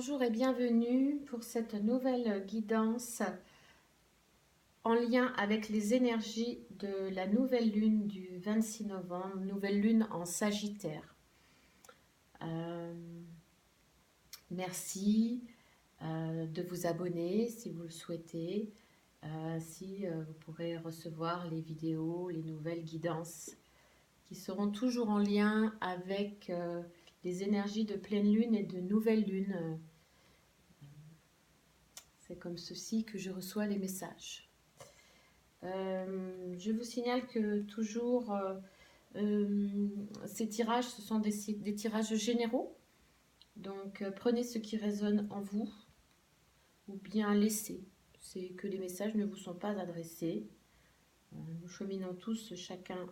Bonjour et bienvenue pour cette nouvelle guidance en lien avec les énergies de la nouvelle lune du 26 novembre, nouvelle lune en Sagittaire. Merci de vous abonner si vous le souhaitez, si vous pourrez recevoir les vidéos, les nouvelles guidances qui seront toujours en lien avec les énergies de pleine lune et de nouvelle lune. C'est comme ceci que je reçois les messages. Je vous signale que toujours ces tirages, ce sont des tirages généraux. Donc prenez ce qui résonne en vous ou bien laissez. C'est que les messages ne vous sont pas adressés. Nous cheminons tous chacun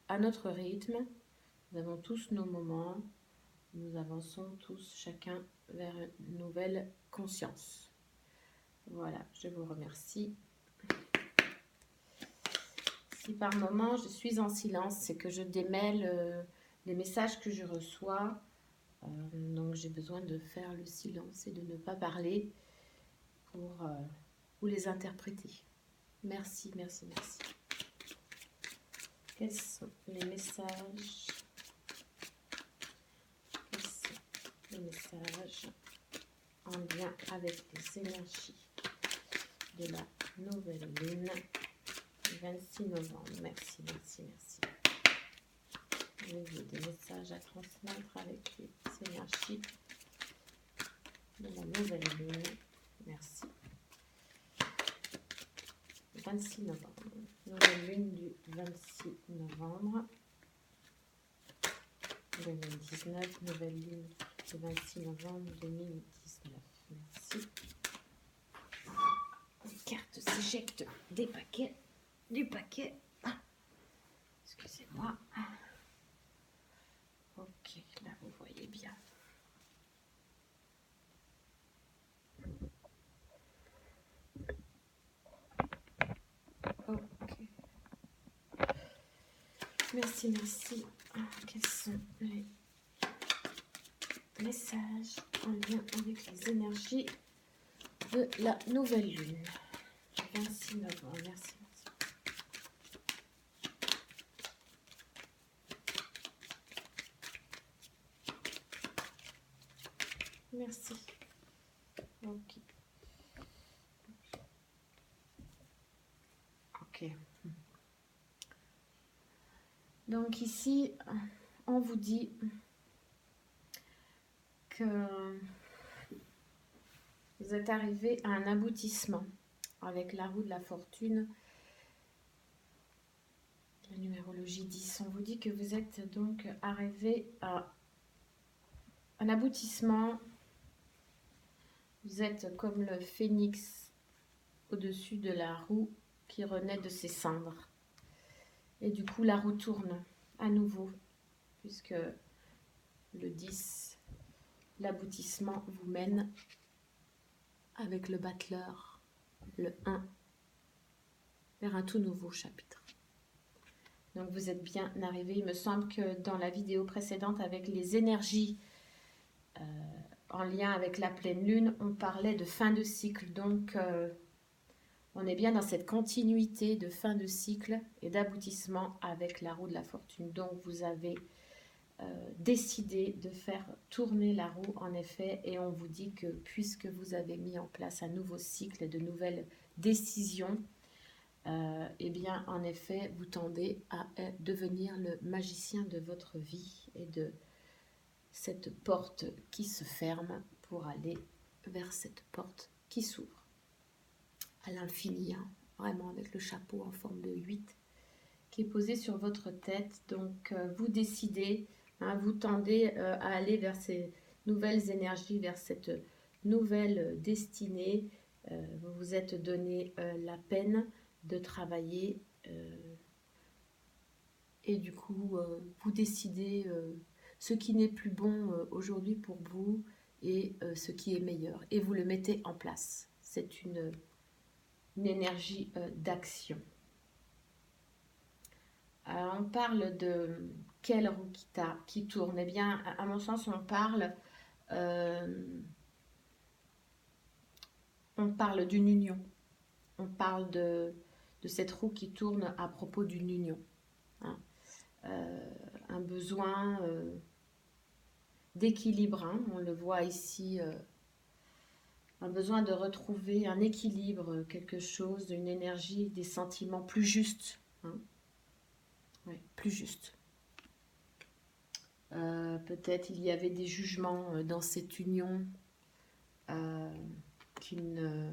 à notre rythme. Nous avons tous nos moments. Nous avançons tous chacun vers une nouvelle conscience. Voilà, je vous remercie. Si par moment je suis en silence, c'est que je démêle les messages que je reçois. Donc j'ai besoin de faire le silence et de ne pas parler pour vous les interpréter. Merci, merci, merci. Quels sont les messages? Quels sont les messages en lien avec les énergies de la nouvelle lune 26 novembre. Merci, merci, merci. J'ai des messages à transmettre avec les énergies de la nouvelle lune. Merci. 26 novembre. Nouvelle lune du 26 novembre 2019. Nouvelle lune du 26 novembre 2019. Merci. Les cartes s'éjectent des paquets. Du paquet. Excusez-moi. Ok, là vous voyez bien. Ok. Merci, merci. Quels sont les messages en lien avec les énergies de la nouvelle lune 26 novembre. Merci, merci. Merci. Ok. Ok. Donc ici, on vous dit que vous êtes arrivé à un aboutissement avec la roue de la fortune. La numérologie 10, on vous dit que vous êtes donc arrivé à un aboutissement. Vous êtes comme le phénix au-dessus de la roue qui renaît de ses cendres. Et du coup, la roue tourne à nouveau, puisque le 10, l'aboutissement vous mène avec le battleur, le 1, vers un tout nouveau chapitre. Donc vous êtes bien arrivé. Il me semble que dans la vidéo précédente avec les énergies en lien avec la pleine lune, on parlait de fin de cycle. Donc on est bien dans cette continuité de fin de cycle et d'aboutissement avec la roue de la fortune. Donc vous avez décidé de faire tourner la roue en effet, et on vous dit que puisque vous avez mis en place un nouveau cycle de nouvelles décisions, eh bien en effet vous tendez à devenir le magicien de votre vie et de cette porte qui se ferme pour aller vers cette porte qui s'ouvre à l'infini, hein, vraiment avec le chapeau en forme de 8 qui est posé sur votre tête. Donc vous décidez, hein, vous tendez à aller vers ces nouvelles énergies, vers cette nouvelle destinée. Vous vous êtes donné la peine de travailler et du coup vous décidez ce qui n'est plus bon aujourd'hui pour vous et ce qui est meilleur, et vous le mettez en place. C'est une énergie d'action. On parle de quelle roue qui tourne. Eh bien, à mon sens, on parle On parle d'une union. On parle de cette roue qui tourne à propos d'une union. Hein. Un besoin d'équilibre. Hein. On le voit ici. Un besoin de retrouver un équilibre, quelque chose, une énergie, des sentiments plus justes. Hein. Ouais, plus justes. Peut-être il y avait des jugements dans cette union qui ne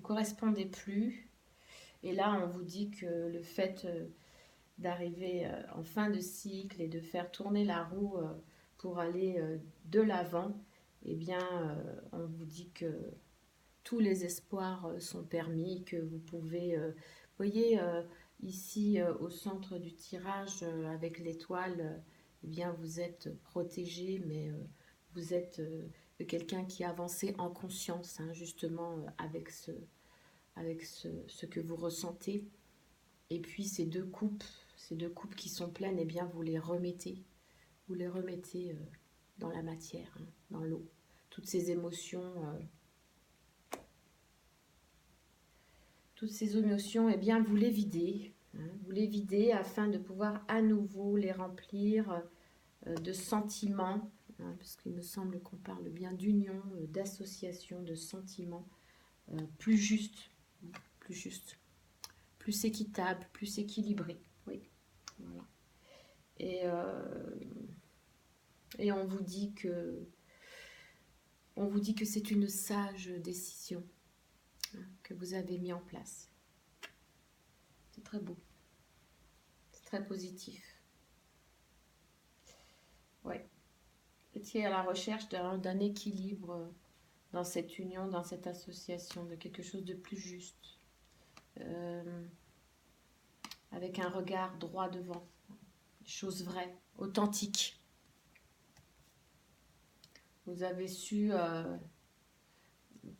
correspondaient plus. Et là, on vous dit que le fait d'arriver en fin de cycle et de faire tourner la roue pour aller de l'avant, eh bien, on vous dit que tous les espoirs sont permis, que vous pouvez, voyez, ici au centre du tirage avec l'étoile, eh bien, vous êtes protégé, mais vous êtes quelqu'un qui a avancé en conscience, hein, justement, avec ce que vous ressentez. Et puis ces deux coupes qui sont pleines, eh bien, vous les remettez dans la matière, hein, dans l'eau. Toutes ces émotions, eh bien, vous les videz. Hein, vous les videz afin de pouvoir à nouveau les remplir de sentiments, hein, parce qu'il me semble qu'on parle bien d'union, d'association, de sentiments plus justes, plus équitables, plus équilibrés. Oui, voilà. Et on vous dit que c'est une sage décision, hein, que vous avez mis en place. C'est très beau. C'est très positif. Ouais. Vous étiez à la recherche d'un équilibre dans cette union, dans cette association, de quelque chose de plus juste. Avec un regard droit devant. Des choses vraies, authentiques. Vous avez su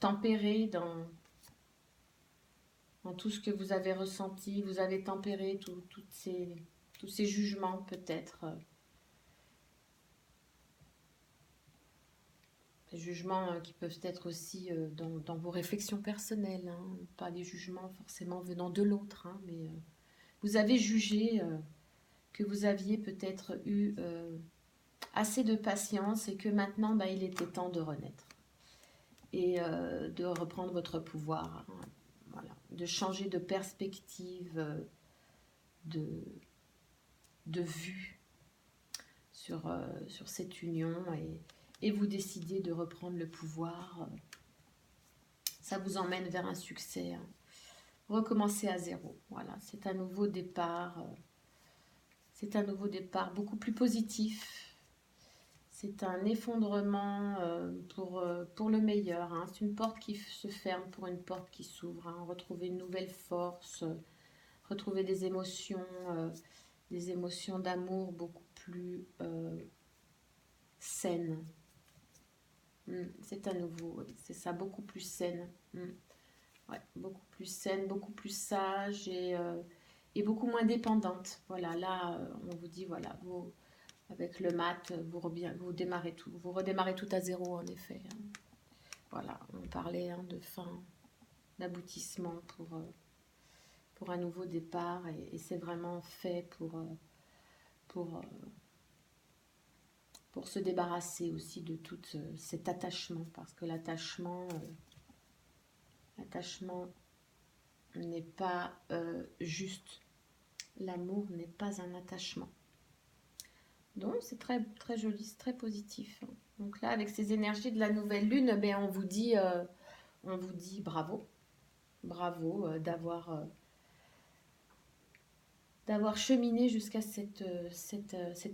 tempérer dans tout ce que vous avez ressenti. Vous avez tempéré tous ces jugements peut-être. Des jugements qui peuvent être aussi dans vos réflexions personnelles. Hein, pas des jugements forcément venant de l'autre. Hein, mais vous avez jugé que vous aviez peut-être eu assez de patience et que maintenant, il était temps de renaître. Et de reprendre votre pouvoir. Hein, voilà, de changer de perspective, de vue sur cette union et vous décidez de reprendre le pouvoir. Ça vous emmène vers un succès. Hein. Recommencer à zéro. Voilà, c'est un nouveau départ. C'est un nouveau départ beaucoup plus positif. C'est un effondrement pour le meilleur. Hein. C'est une porte qui se ferme pour une porte qui s'ouvre. Hein. Retrouver une nouvelle force, retrouver des émotions d'amour beaucoup plus saines. C'est à nouveau, c'est ça, beaucoup plus saine. Ouais, beaucoup plus saine, beaucoup plus sage et beaucoup moins dépendante. Voilà, là, on vous dit, voilà, avec le mat, vous démarrez tout, vous redémarrez tout à zéro, en effet. Hein. Voilà, on parlait de fin, d'aboutissement pour un nouveau départ et c'est vraiment fait pour se débarrasser aussi de tout cet attachement, parce que l'attachement n'est pas juste. L'amour n'est pas un attachement. Donc c'est très, très joli, c'est très positif. Donc là, avec ces énergies de la nouvelle lune, on vous dit bravo. Bravo d'avoir cheminé jusqu'à cet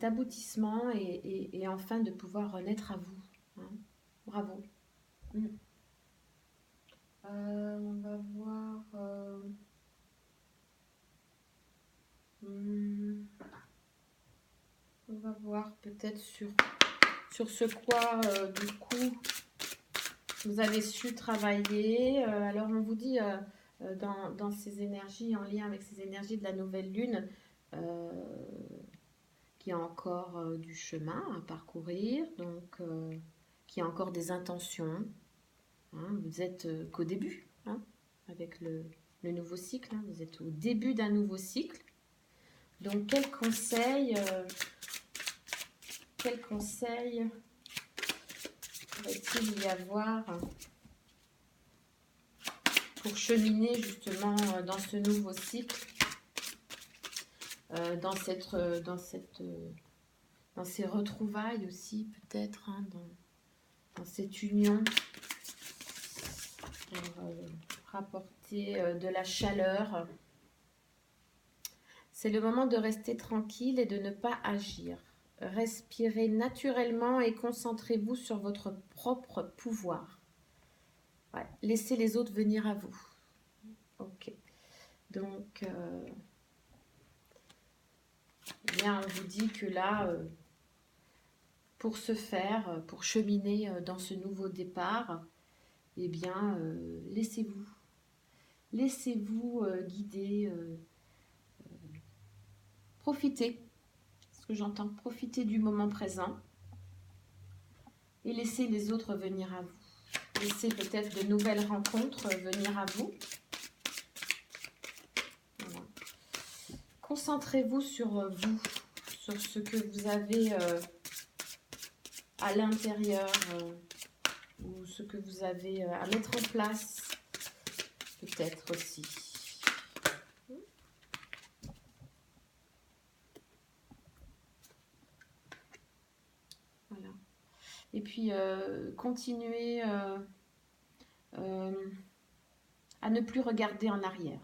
aboutissement et enfin de pouvoir renaître à vous. Hein. Bravo. On va voir... on va voir peut-être sur ce quoi, du coup, vous avez su travailler. Alors, on vous dit, dans ces énergies, en lien avec ces énergies de la nouvelle lune, qu'il y a encore du chemin à parcourir. Donc, qu'il y a encore des intentions. Hein, vous êtes qu'au début, hein, avec le nouveau cycle. Hein, vous êtes au début d'un nouveau cycle. Donc, quel conseil pourrait-il y avoir pour cheminer justement dans ce nouveau cycle, dans ces retrouvailles aussi peut-être, hein, dans cette union, pour rapporter de la chaleur. C'est le moment de rester tranquille et de ne pas agir. Respirez naturellement et concentrez-vous sur votre propre pouvoir. Ouais, laissez les autres venir à vous. Ok. Donc, bien, on vous dit que là, pour ce faire, pour cheminer dans ce nouveau départ, eh bien, laissez-vous. Laissez-vous guider. Profitez, c'est ce que j'entends. Profitez du moment présent. Et laissez les autres venir à vous. Laissez peut-être de nouvelles rencontres venir à vous. Voilà. Concentrez-vous sur vous, sur ce que vous avez à l'intérieur ou ce que vous avez à mettre en place, peut-être aussi. Voilà. Et puis, continuez à ne plus regarder en arrière.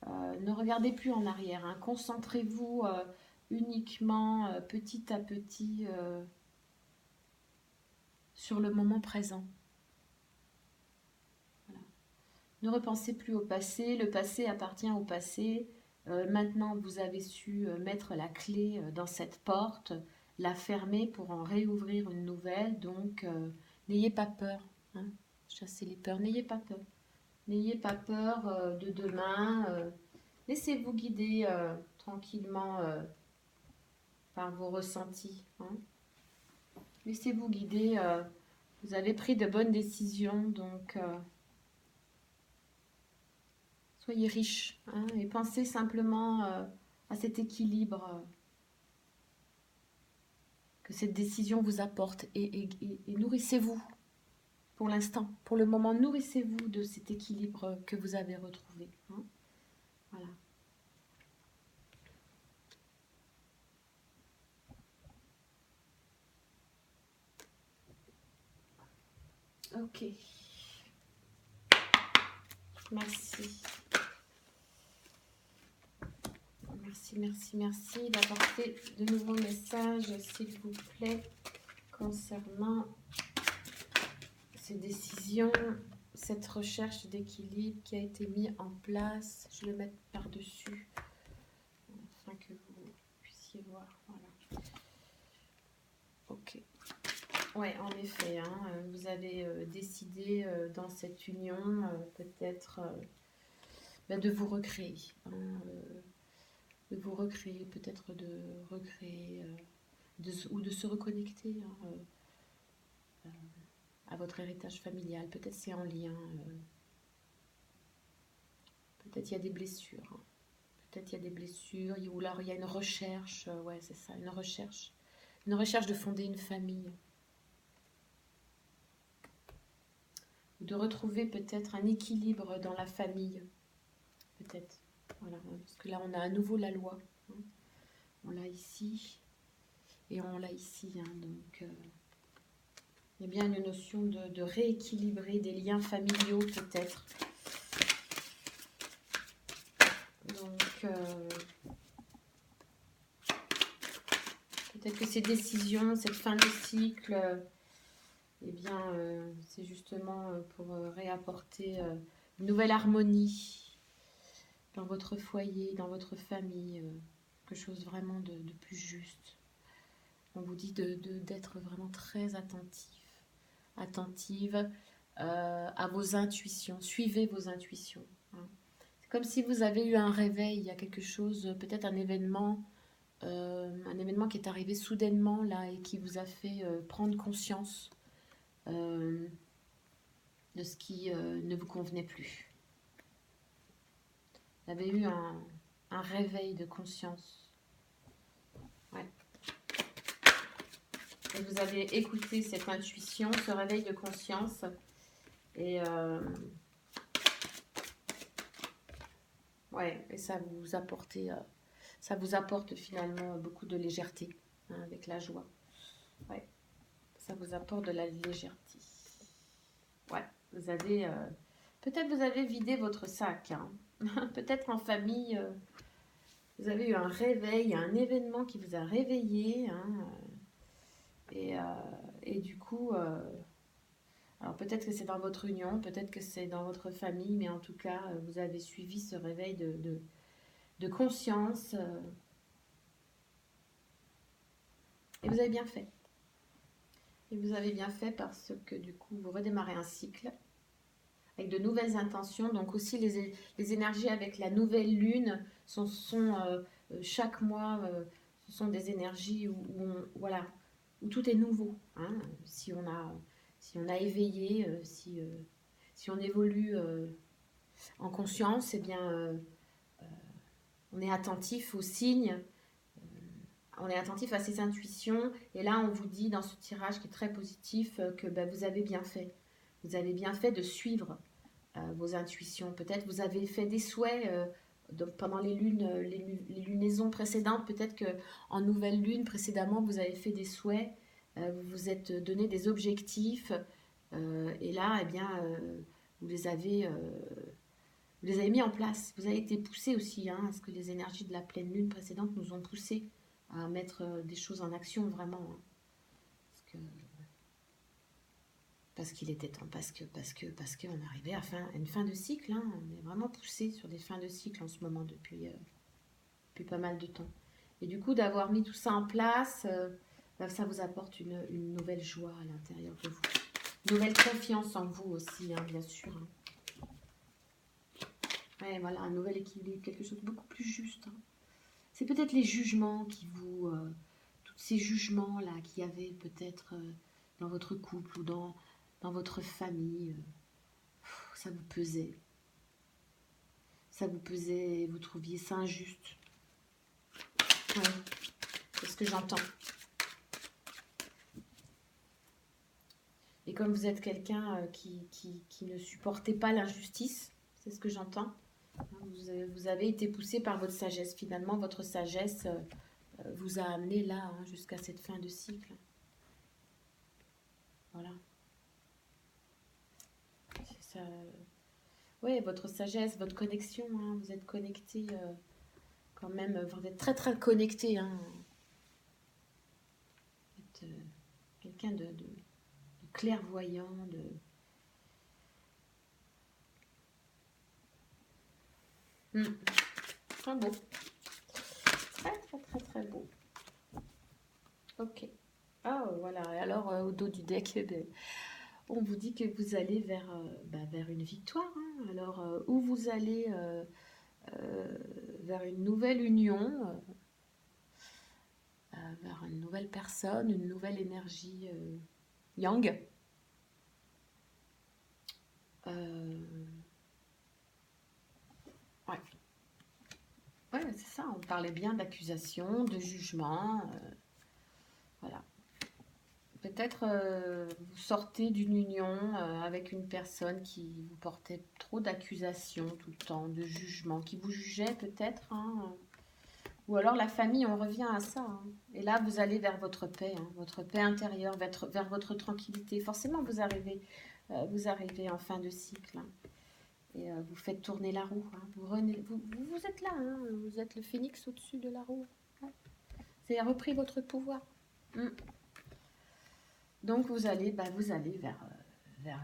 Ne regardez plus en arrière. Hein. Concentrez-vous uniquement, petit à petit, sur le moment présent. Voilà. Ne repensez plus au passé. Le passé appartient au passé. Maintenant, vous avez su mettre la clé dans cette porte, la fermer pour en réouvrir une nouvelle. Donc, n'ayez pas peur. Hein. Chassez les peurs. N'ayez pas peur. N'ayez pas peur de demain. Laissez-vous guider tranquillement par vos ressentis. Hein. Laissez-vous guider. Vous avez pris de bonnes décisions, donc soyez riche. Hein, et pensez simplement à cet équilibre que cette décision vous apporte. Et nourrissez-vous pour l'instant. Pour le moment, nourrissez-vous de cet équilibre que vous avez retrouvé. Hein. Voilà. Ok. Merci. Merci d'apporter de nouveaux messages, s'il vous plaît, concernant ces décisions, cette recherche d'équilibre qui a été mise en place. Je vais le mettre par-dessus, afin que vous puissiez voir. Voilà. Ok. Ouais, en effet, hein, vous avez décidé dans cette union peut-être de vous recréer. Hein, de vous recréer, peut-être de recréer ou de se reconnecter à votre héritage familial. Peut-être c'est en lien, peut-être il y a des blessures. Hein. Peut-être il y a des blessures, ou alors il y a une recherche, ouais c'est ça, une recherche de fonder une famille. De retrouver peut-être un équilibre dans la famille, peut-être. Voilà, parce que là on a à nouveau la loi. Hein. On l'a ici et on l'a ici. Hein, donc il y a bien une notion de rééquilibrer des liens familiaux peut-être. Donc peut-être que ces décisions, cette fin de cycle, eh bien c'est justement pour réapporter une nouvelle harmonie dans votre foyer, dans votre famille, quelque chose vraiment de plus juste. On vous dit d'être vraiment très attentive à vos intuitions. Suivez vos intuitions. Hein. C'est comme si vous avez eu un réveil, il y a quelque chose, peut-être un événement qui est arrivé soudainement là et qui vous a fait prendre conscience de ce qui ne vous convenait plus. Vous avez eu un réveil de conscience. Ouais. Et vous avez écouté cette intuition, ce réveil de conscience. Et, ouais, et ça vous apporte finalement beaucoup de légèreté, hein, avec la joie. Ouais, ça vous apporte de la légèreté. Ouais, peut-être vous avez vidé votre sac, hein. Peut-être en famille, vous avez eu un réveil, un événement qui vous a réveillé, hein, et du coup, alors peut-être que c'est dans votre union, peut-être que c'est dans votre famille, mais en tout cas, vous avez suivi ce réveil de conscience, et vous avez bien fait. Et vous avez bien fait parce que du coup, vous redémarrez un cycle avec de nouvelles intentions. Donc aussi, les énergies avec la nouvelle lune sont chaque mois, ce sont des énergies voilà, où tout est nouveau. Hein. Si on a éveillé, si on évolue en conscience, eh bien, on est attentif aux signes, on est attentif à ses intuitions. Et là, on vous dit dans ce tirage qui est très positif que vous avez bien fait. Vous avez bien fait de suivre vos intuitions. Peut-être vous avez fait des souhaits pendant les lunaisons précédentes. Peut-être qu'en nouvelle lune précédemment, vous avez fait des souhaits. Vous vous êtes donné des objectifs. Et là, eh bien, vous les avez mis en place. Vous avez été poussé aussi, hein, parce que les énergies de la pleine lune précédente nous ont poussé à mettre des choses en action vraiment. Hein, parce qu'il était temps, parce qu'on arrivait à une fin de cycle. Hein, on est vraiment poussé sur des fins de cycle en ce moment depuis pas mal de temps. Et du coup, d'avoir mis tout ça en place, ça vous apporte une nouvelle joie à l'intérieur de vous. Une nouvelle confiance en vous aussi, hein, bien sûr. Hein. Ouais, voilà, un nouvel équilibre, quelque chose de beaucoup plus juste. Hein. C'est peut-être les jugements qui vous... tous ces jugements-là qu'il y avait peut-être dans votre couple ou dans votre famille, ça vous pesait. Ça vous pesait, vous trouviez ça injuste. Ouais, c'est ce que j'entends. Et comme vous êtes quelqu'un qui ne supportait pas l'injustice, c'est ce que j'entends. Vous avez été poussé par votre sagesse. Finalement, votre sagesse vous a amené là, hein, jusqu'à cette fin de cycle. Voilà. C'est ça. Oui, votre sagesse, votre connexion. Hein, vous êtes connecté quand même. Vous êtes très très connecté. Hein. Vous êtes quelqu'un de clairvoyant, Très beau. Très très très très beau. Ok. Ah voilà. Et alors au dos du deck, on vous dit que vous allez vers une victoire. Hein. Alors où vous allez vers une nouvelle union, vers une nouvelle personne, une nouvelle énergie yang. Ouais. Ouais, c'est ça. On parlait bien d'accusation, de jugement. Voilà. Peut-être vous sortez d'une union avec une personne qui vous portait trop d'accusations tout le temps, de jugement, qui vous jugeait peut-être. Hein, ou alors la famille, on revient à ça. Hein. Et là, vous allez vers votre paix intérieure, vers votre tranquillité. Forcément, vous arrivez en fin de cycle. Hein. Et vous faites tourner la roue. Hein. Vous êtes là. Hein. Vous êtes le phénix au-dessus de la roue. Ouais. Vous avez repris votre pouvoir. Donc vous allez vers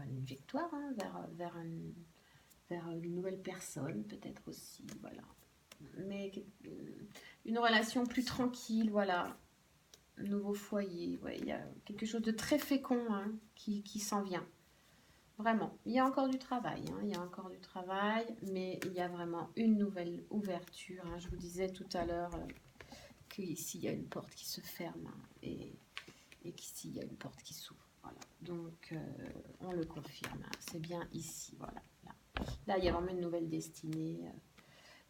une victoire, hein, vers une nouvelle personne peut-être aussi, voilà. Mais une relation plus tranquille, voilà. Un nouveau foyer, ouais, il y a quelque chose de très fécond hein, qui s'en vient. Vraiment, il y a encore du travail, hein, il y a encore du travail, mais il y a vraiment une nouvelle ouverture. Hein. Je vous disais tout à l'heure qu'ici il y a une porte qui se ferme hein, et et qu'ici, il y a une porte qui s'ouvre. Voilà. Donc, on le confirme. Hein. C'est bien ici. Voilà. Là, il y a vraiment une nouvelle destinée,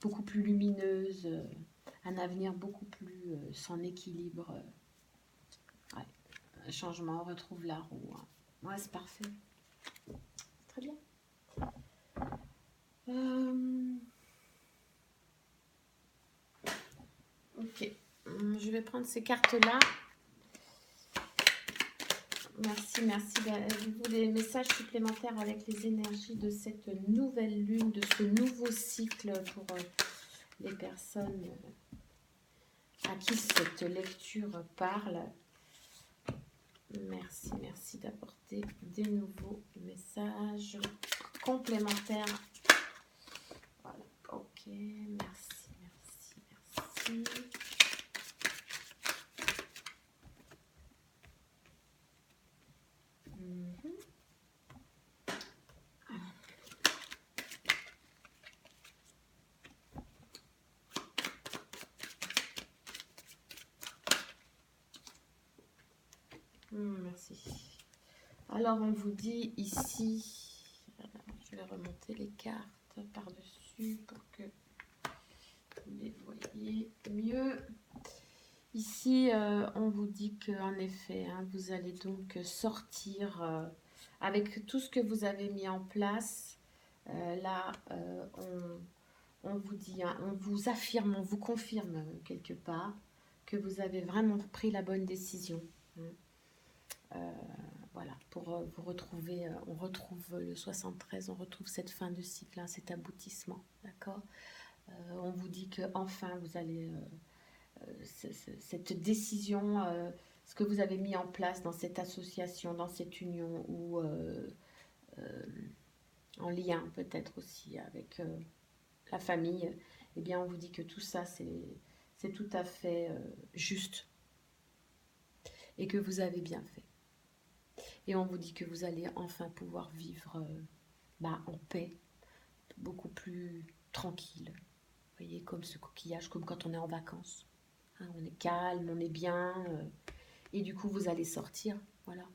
beaucoup plus lumineuse, un avenir beaucoup plus sans équilibre. Ouais. Un changement, on retrouve la roue. Hein. Ouais, c'est parfait. Très bien. Ok. Je vais prendre ces cartes-là. Merci, merci. Avez-vous des messages supplémentaires avec les énergies de cette nouvelle lune, de ce nouveau cycle pour les personnes à qui cette lecture parle? Merci, merci d'apporter des nouveaux messages complémentaires. Voilà, ok, merci, merci, merci. Merci. Alors, on vous dit ici, je vais remonter les cartes par-dessus pour que vous les voyez mieux. Ici, on vous dit qu'en effet, hein, vous allez donc sortir avec tout ce que vous avez mis en place. Là, on vous dit, hein, on vous affirme, on vous confirme quelque part que vous avez vraiment pris la bonne décision. Hein. Voilà, pour vous retrouver, on retrouve le 73, on retrouve cette fin de cycle, hein, cet aboutissement, d'accord. On vous dit que enfin vous allez, cette décision, ce que vous avez mis en place dans cette association, dans cette union, ou en lien peut-être aussi avec la famille, eh bien on vous dit que tout ça c'est tout à fait juste et que vous avez bien fait. Et on vous dit que vous allez enfin pouvoir vivre en paix, beaucoup plus tranquille. Vous voyez, comme ce coquillage, comme quand on est en vacances. Hein, on est calme, on est bien. Et du coup, vous allez sortir. Voilà.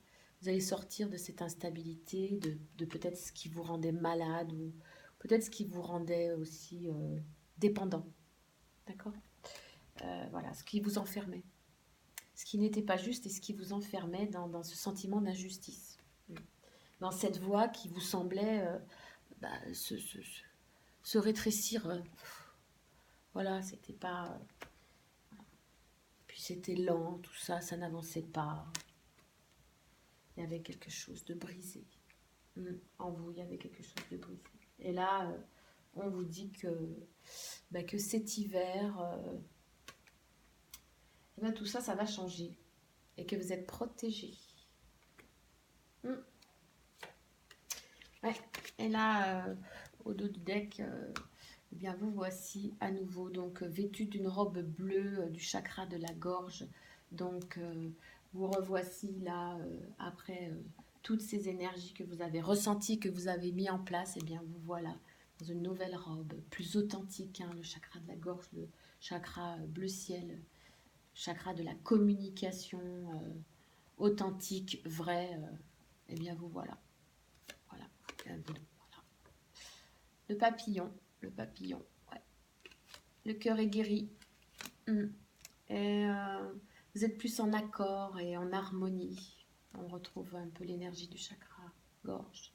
Vous allez sortir de cette instabilité, de peut-être ce qui vous rendait malade ou peut-être ce qui vous rendait aussi dépendant. D'accord. Voilà, ce qui vous enfermait. Ce qui n'était pas juste et ce qui vous enfermait dans ce sentiment d'injustice. Dans cette voie qui vous semblait se rétrécir. Voilà, c'était pas... Puis c'était lent, tout ça, ça n'avançait pas. Il y avait quelque chose de brisé. En vous, il y avait quelque chose de brisé. Et là, on vous dit que cet hiver, tout ça, ça va changer. Et que vous êtes protégés. Ouais. Et là, au dos du deck, eh bien vous voici à nouveau donc vêtu d'une robe bleue du chakra de la gorge. Donc vous revoici là après toutes ces énergies que vous avez ressenties, que vous avez mis en place. Eh bien vous voilà dans une nouvelle robe plus authentique, hein, le chakra de la gorge, le chakra bleu ciel, chakra de la communication authentique, vraie. Eh bien vous voilà. Le papillon, ouais. Le cœur est guéri. Et vous êtes plus en accord et en harmonie. On retrouve un peu l'énergie du chakra gorge.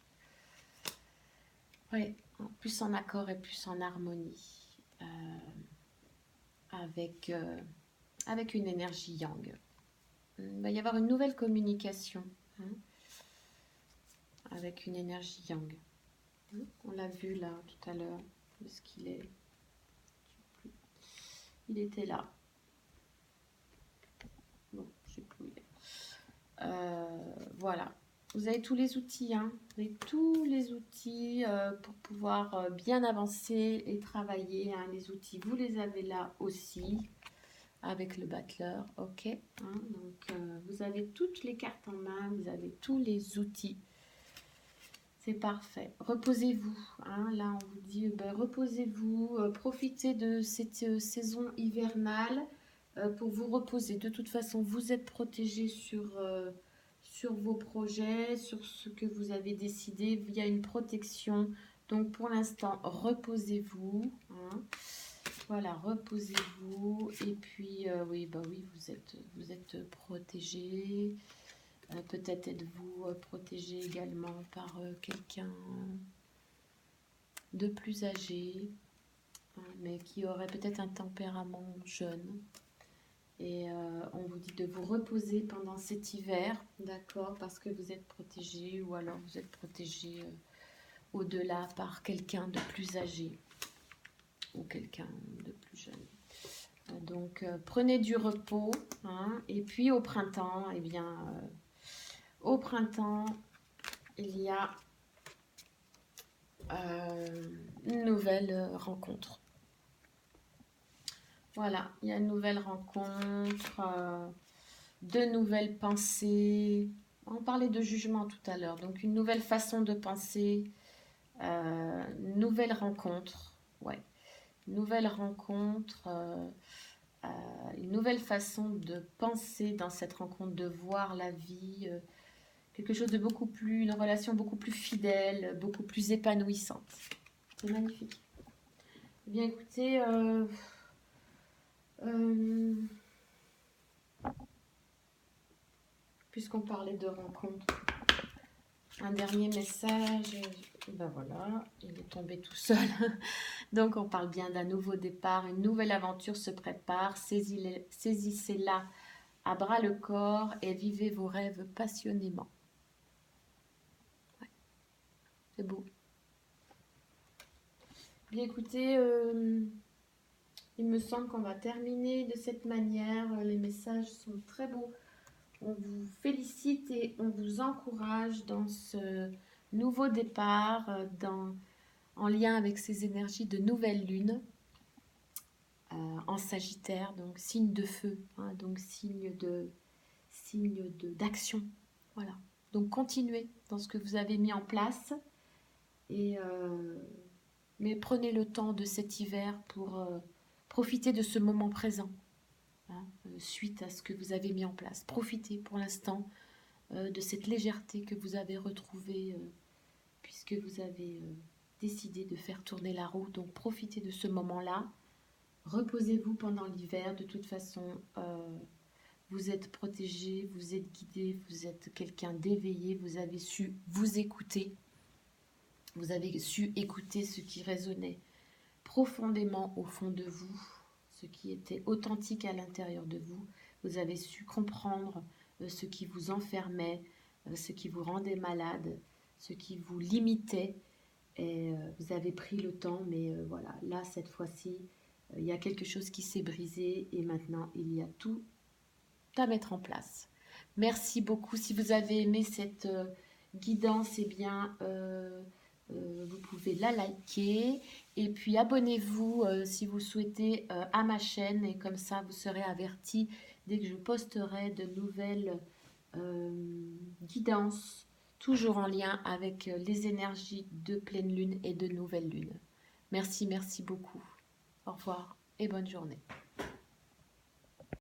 Ouais, plus en accord et plus en harmonie avec une énergie yang. Il va y avoir une nouvelle communication avec une énergie yang. On l'a vu là tout à l'heure. Où est-ce qu'il est? Il était là. Bon, je sais plus où il est. Voilà. Vous avez tous les outils, hein. Vous avez tous les outils pour pouvoir bien avancer et travailler. Hein. Les outils, vous les avez là aussi avec le battleur. Ok. Hein. Donc, vous avez toutes les cartes en main. Vous avez tous les outils. C'est parfait. Reposez-vous. Hein. Là, on vous dit, reposez-vous. Profitez de cette saison hivernale. pour vous reposer. De toute façon, vous êtes protégé sur vos projets, sur ce que vous avez décidé. Il y a une protection. Donc, pour l'instant, reposez-vous. Hein. Voilà, reposez-vous. Et puis, oui, bah oui, vous êtes protégé. Peut-être êtes-vous protégé également par quelqu'un de plus âgé, hein, mais qui aurait peut-être un tempérament jeune. Et on vous dit de vous reposer pendant cet hiver, d'accord, parce que vous êtes protégé, ou alors vous êtes protégé au-delà par quelqu'un de plus âgé ou quelqu'un de plus jeune. Donc prenez du repos, hein, et puis au printemps, eh bien, au printemps, il y a une nouvelle rencontre. Voilà, il y a une nouvelle rencontre, de nouvelles pensées. On parlait de jugement tout à l'heure, donc une nouvelle façon de penser, une nouvelle rencontre, ouais, nouvelle rencontre, une nouvelle façon de penser dans cette rencontre, de voir la vie, quelque chose de beaucoup plus, une relation beaucoup plus fidèle, beaucoup plus épanouissante. C'est magnifique. Eh bien, écoutez, puisqu'on parlait de rencontres, un dernier message, ben voilà, il est tombé tout seul. Donc on parle bien d'un nouveau départ, une nouvelle aventure se prépare, saisissez-la à bras le corps et vivez vos rêves passionnément. Ouais, c'est beau. Bien écoutez, il me semble qu'on va terminer de cette manière. Les messages sont très beaux. On vous félicite et on vous encourage dans ce nouveau départ, en lien avec ces énergies de nouvelle lune en Sagittaire, donc signe de feu, hein, donc signe d'action. Voilà. Donc continuez dans ce que vous avez mis en place, mais prenez le temps de cet hiver pour profiter de ce moment présent, hein, suite à ce que vous avez mis en place. Profitez pour l'instant de cette légèreté que vous avez retrouvée puisque vous avez décidé de faire tourner la roue. Donc profitez de ce moment-là. Reposez-vous pendant l'hiver. De toute façon, vous êtes protégé, vous êtes guidé, vous êtes quelqu'un d'éveillé. Vous avez su vous écouter. Vous avez su écouter ce qui résonnait profondément au fond de vous, ce qui était authentique à l'intérieur de vous. Vous avez su comprendre ce qui vous enfermait, ce qui vous rendait malade, ce qui vous limitait. Et vous avez pris le temps, mais voilà, là, cette fois-ci, il y a quelque chose qui s'est brisé et maintenant, il y a tout à mettre en place. Merci beaucoup. Si vous avez aimé cette guidance, eh bien, vous pouvez la liker. Et puis, abonnez-vous si vous souhaitez à ma chaîne. Et comme ça, vous serez avertis dès que je posterai de nouvelles guidances, toujours en lien avec les énergies de pleine lune et de nouvelle lune. Merci, merci beaucoup. Au revoir et bonne journée.